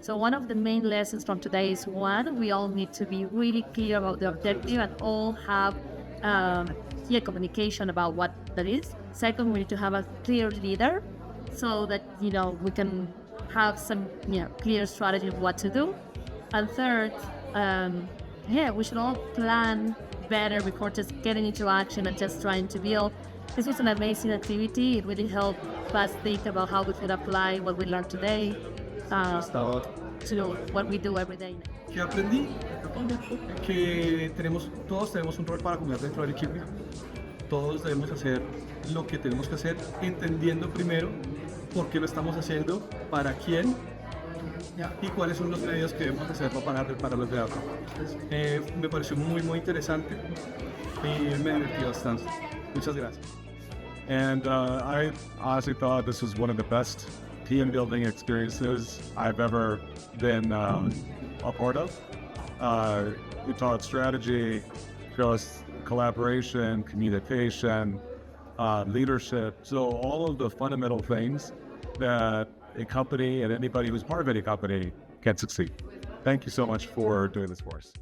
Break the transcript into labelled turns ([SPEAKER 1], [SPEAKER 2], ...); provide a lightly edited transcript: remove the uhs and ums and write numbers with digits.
[SPEAKER 1] So one of the main lessons from today is one, we all need to be really clear about the objective and all have clear communication about what that is. Second, we need to have a clear leader so that, we can have some, clear strategy of what to do. And third, we should all plan better before just getting into action and just trying to build. This was an amazing activity. It really helped us think about how we could apply what we learned today to what we do every day.
[SPEAKER 2] ¿Qué aprendí? Que todos tenemos un rol para jugar dentro del equipo. Todos debemos hacer lo que tenemos que hacer, entendiendo primero por qué lo estamos haciendo, para quién y cuáles son los medios que debemos hacerlo para los de abajo. Me pareció muy, muy interesante y me divertí bastante. Muchas gracias.
[SPEAKER 3] And I honestly thought this was one of the best team building experiences I've ever been a part of. We taught strategy, just collaboration, communication, leadership. So all of the fundamental things that a company and anybody who's part of any company can succeed. Thank you so much for doing this for us.